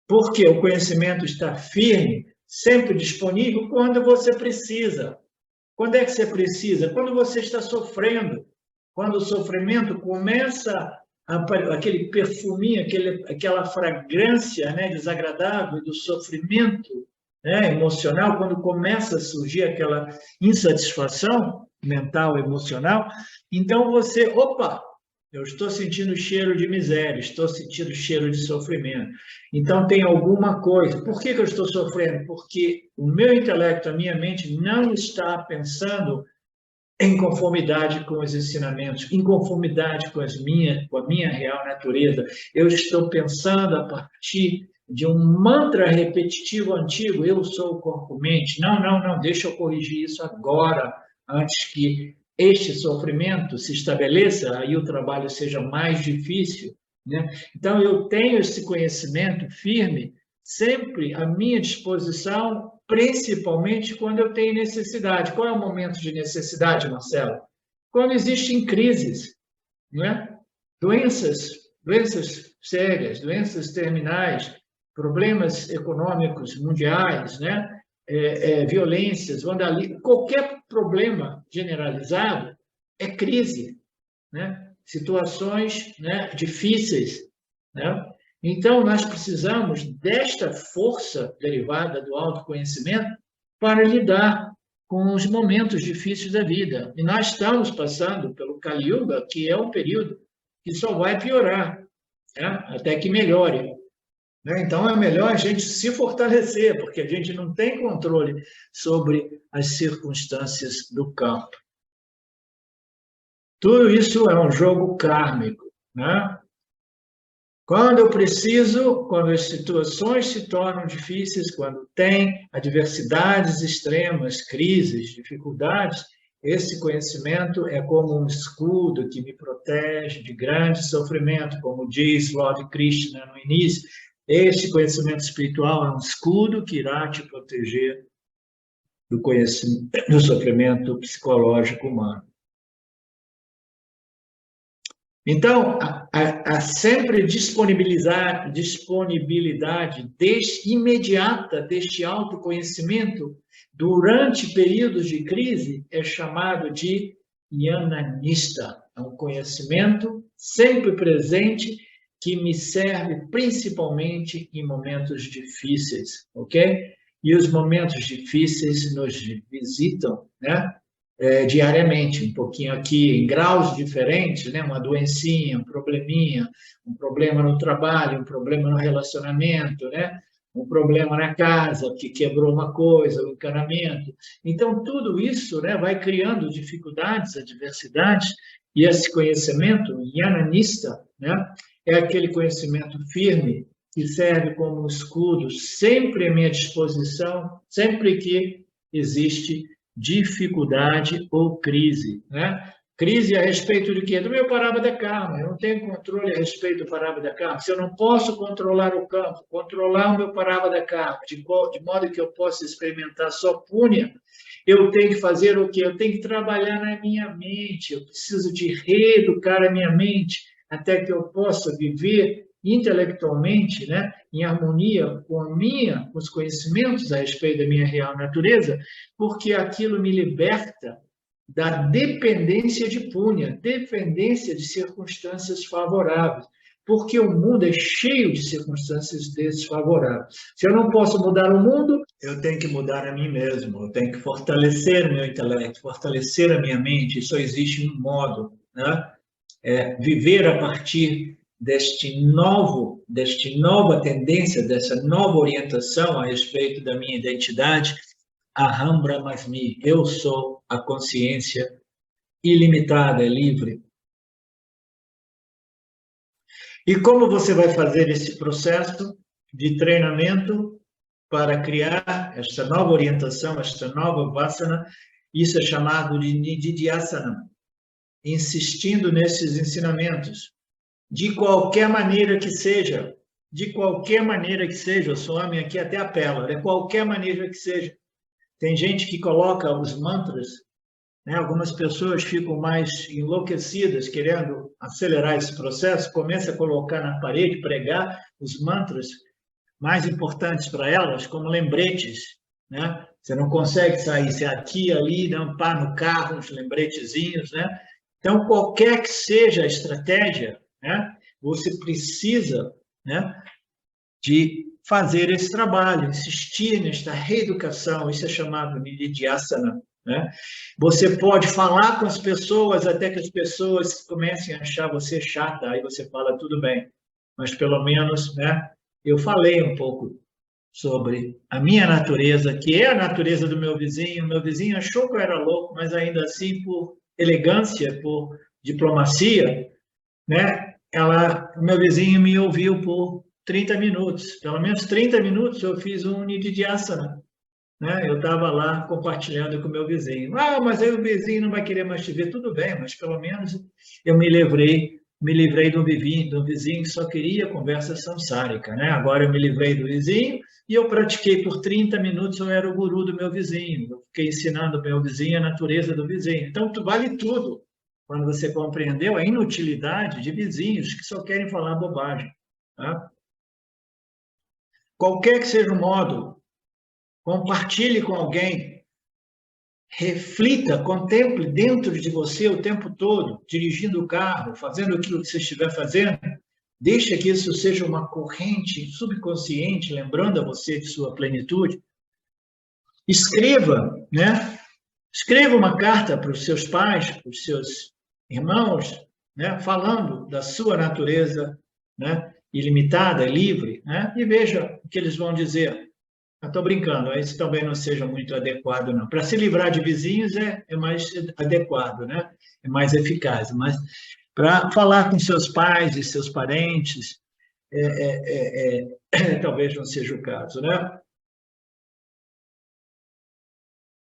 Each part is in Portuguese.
Porque o conhecimento está firme, sempre disponível quando você precisa. Quando é que você precisa? Quando você está sofrendo. Quando o sofrimento começa aquele perfuminho, aquela fragrância, né, desagradável do sofrimento, né, emocional, quando começa a surgir aquela insatisfação mental, emocional, então você, opa, eu estou sentindo cheiro de miséria, estou sentindo cheiro de sofrimento. Então tem alguma coisa. Por que eu estou sofrendo? Porque o meu intelecto, a minha mente não está pensando em conformidade com os ensinamentos, em conformidade com a minha real natureza. Eu estou pensando a partir de um mantra repetitivo antigo, eu sou o corpo-mente. Não, não, não, deixa eu corrigir isso agora, antes que este sofrimento se estabeleça, aí o trabalho seja mais difícil, né? Então, eu tenho esse conhecimento firme sempre à minha disposição, principalmente quando eu tenho necessidade. Qual é o momento de necessidade, Marcelo? Quando existem crises, não é? Doenças sérias, doenças terminais, problemas econômicos mundiais, né? Violências, vandalismo, qualquer problema generalizado é crise, né? Situações, né, difíceis, né? Então, nós precisamos desta força derivada do autoconhecimento para lidar com os momentos difíceis da vida. E nós estamos passando pelo Kali Yuga, que é um período que só vai piorar, né? Até que melhore, né? Então, é melhor a gente se fortalecer, porque a gente não tem controle sobre as circunstâncias do campo. Tudo isso é um jogo kármico, né? Quando eu preciso, quando as situações se tornam difíceis, quando tem adversidades extremas, crises, dificuldades, esse conhecimento é como um escudo que me protege de grande sofrimento, como diz Lord Krishna no início. Este conhecimento espiritual é um escudo que irá te proteger do conhecimento, do sofrimento psicológico humano. Então, há sempre disponibilidade imediata deste autoconhecimento durante períodos de crise, é chamado de Jnanista. É um conhecimento sempre presente que me serve principalmente em momentos difíceis, ok? E os momentos difíceis nos visitam, né? Diariamente, um pouquinho aqui, em graus diferentes, né? Uma doencinha, um probleminha, um problema no trabalho, um problema no relacionamento, né? Um problema na casa, que quebrou uma coisa, um encanamento. Então, tudo isso, né, vai criando dificuldades, adversidades, e esse conhecimento jnanista, né, é aquele conhecimento firme que serve como escudo sempre à minha disposição, sempre que existe dificuldade ou crise, né? Crise a respeito de quê? Do meu parábada karma. Eu não tenho controle a respeito do parábada karma. Se eu não posso controlar o campo, controlar o meu parábada karma, de modo que eu possa experimentar só púnia, eu tenho que fazer o quê? Eu tenho que trabalhar na minha mente. Eu preciso de reeducar a minha mente até que eu possa viver intelectualmente, né, em harmonia com os conhecimentos a respeito da minha real natureza, porque aquilo me liberta da dependência de púnia, dependência de circunstâncias favoráveis, porque o mundo é cheio de circunstâncias desfavoráveis. Se eu não posso mudar o mundo, eu tenho que mudar a mim mesmo, eu tenho que fortalecer o meu intelecto, fortalecer a minha mente, e só existe um modo, né? Viver a partir desta nova tendência, dessa nova orientação a respeito da minha identidade, Aham Brahmasmi, eu sou a consciência ilimitada, livre. E como você vai fazer esse processo de treinamento para criar esta nova orientação, esta nova vasana? Isso é chamado de Nididhyasana, insistindo nesses ensinamentos, de qualquer maneira que seja, o Swami aqui até apela, de qualquer maneira que seja. Tem gente que coloca os mantras, né? Algumas pessoas ficam mais enlouquecidas, querendo acelerar esse processo, começa a colocar na parede, pregar os mantras, mais importantes para elas, como lembretes, né? Você não consegue sair, você aqui, ali, não pá no carro, uns lembretezinhos, né? Então, qualquer que seja a estratégia, né? Você precisa, né, de fazer esse trabalho, insistir nesta reeducação, isso é chamado Nididhyasana, né? Você pode falar com as pessoas até que as pessoas comecem a achar você chata, aí você fala, tudo bem, mas pelo menos, né, eu falei um pouco sobre a minha natureza, que é a natureza do meu vizinho. Meu vizinho achou que eu era louco, mas ainda assim, por elegância, por diplomacia, né? O meu vizinho me ouviu por 30 minutos. Pelo menos 30 minutos eu fiz um Nididhyasana, né? Eu estava lá compartilhando com o meu vizinho. Ah, mas aí o vizinho não vai querer mais te ver. Tudo bem, mas pelo menos eu me livrei do vizinho que só queria conversa samsárica, né? Agora eu me livrei do vizinho e eu pratiquei por 30 minutos, eu era o guru do meu vizinho. Eu fiquei ensinando o meu vizinho a natureza do vizinho. Então, vale tudo quando você compreendeu a inutilidade de vizinhos que só querem falar bobagem, tá? Qualquer que seja o modo, compartilhe com alguém, reflita, contemple dentro de você o tempo todo, dirigindo o carro, fazendo aquilo que você estiver fazendo. Deixa que isso seja uma corrente subconsciente, lembrando a você de sua plenitude. Escreva, né? Escreva uma carta para os seus pais, para os seus irmãos, né? Falando da sua natureza, né? Ilimitada, livre, né? E veja o que eles vão dizer. Estou brincando, isso também não seja muito adequado, não. Para se livrar de vizinhos é mais adequado, né? É mais eficaz. Mas para falar com seus pais e seus parentes, talvez não seja o caso, né?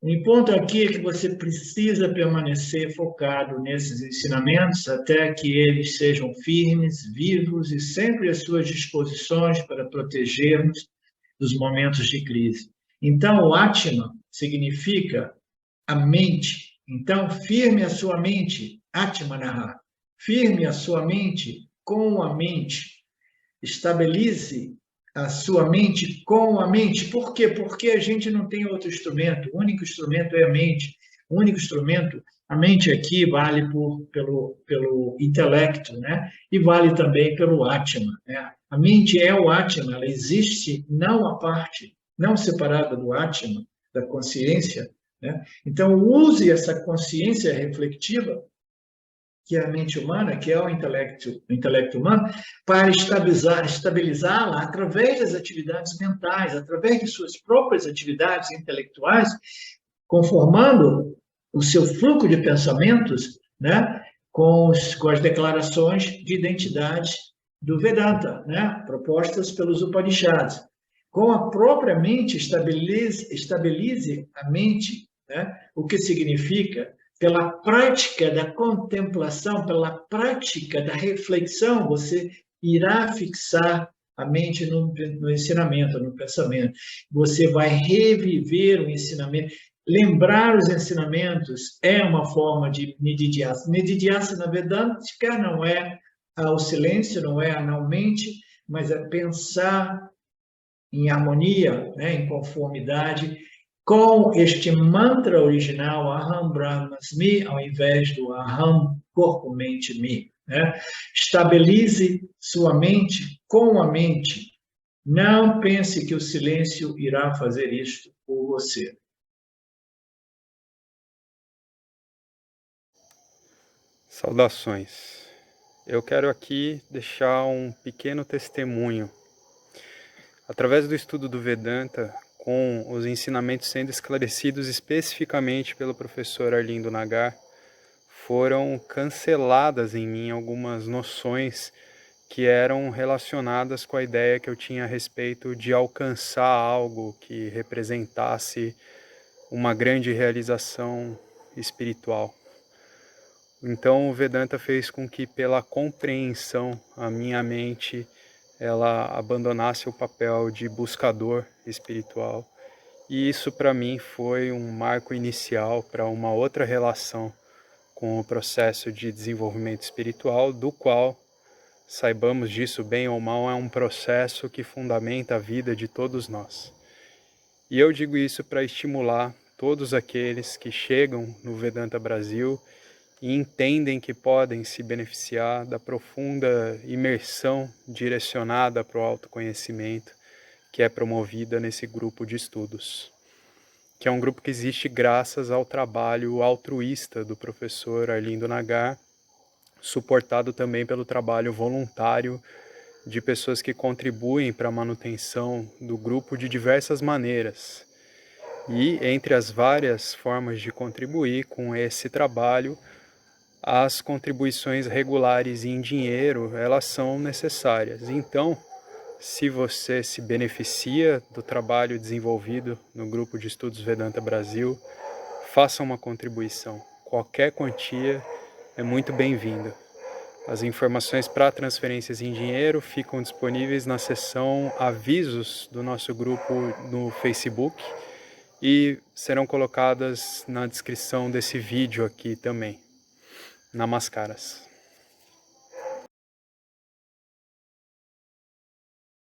O ponto aqui é que você precisa permanecer focado nesses ensinamentos até que eles sejam firmes, vivos e sempre às suas disposições para protegermos dos momentos de crise. Então, o Atma significa a mente. Então, firme a sua mente, Atmanaha. Firme a sua mente com a mente. Estabilize a sua mente com a mente. Por quê? Porque a gente não tem outro instrumento. O único instrumento é a mente. O único instrumento, a mente aqui vale pelo intelecto, né? E vale também pelo Atma, né? A mente é o Atma, ela existe não a parte, não separada do Atma, da consciência, né? Então, use essa consciência reflexiva que é a mente humana, que é o intelecto humano, para estabilizá-la através das atividades mentais, através de suas próprias atividades intelectuais, conformando o seu fluxo de pensamentos, né, com as declarações de identidade do Vedanta, né, propostas pelos Upanishads. Com a própria mente, estabilize a mente, né, o que significa pela prática da contemplação, pela prática da reflexão, você irá fixar a mente no ensinamento, no pensamento. Você vai reviver o ensinamento. Lembrar os ensinamentos é uma forma de Nididhyasana. Nididhyasana Vedântica não é o silêncio, não é a não-mente, mas é pensar em harmonia, né, em conformidade com este mantra original, Aham Brahmasmi, ao invés do Aham Corpo, Mente, Mi. Né? Estabilize sua mente com a mente. Não pense que o silêncio irá fazer isto por você. Saudações. Eu quero aqui deixar um pequeno testemunho. Através do estudo do Vedanta, com os ensinamentos sendo esclarecidos especificamente pelo professor Arlindo Nagar, foram canceladas em mim algumas noções que eram relacionadas com a ideia que eu tinha a respeito de alcançar algo que representasse uma grande realização espiritual. Então o Vedanta fez com que, pela compreensão, a minha mente ela abandonasse o papel de buscador espiritual. E isso para mim foi um marco inicial para uma outra relação com o processo de desenvolvimento espiritual, do qual saibamos disso bem ou mal, é um processo que fundamenta a vida de todos nós. E eu digo isso para estimular todos aqueles que chegam no Vedanta Brasil e entendem que podem se beneficiar da profunda imersão direcionada para o autoconhecimento que é promovida nesse grupo de estudos, que é um grupo que existe graças ao trabalho altruísta do professor Arlindo Nagar, suportado também pelo trabalho voluntário de pessoas que contribuem para a manutenção do grupo de diversas maneiras. E entre as várias formas de contribuir com esse trabalho, as contribuições regulares em dinheiro, elas são necessárias. Então, se você se beneficia do trabalho desenvolvido no Grupo de Estudos Vedanta Brasil, faça uma contribuição. Qualquer quantia é muito bem-vinda. As informações para transferências em dinheiro ficam disponíveis na seção Avisos do nosso grupo no Facebook e serão colocadas na descrição desse vídeo aqui também. Namaskaras.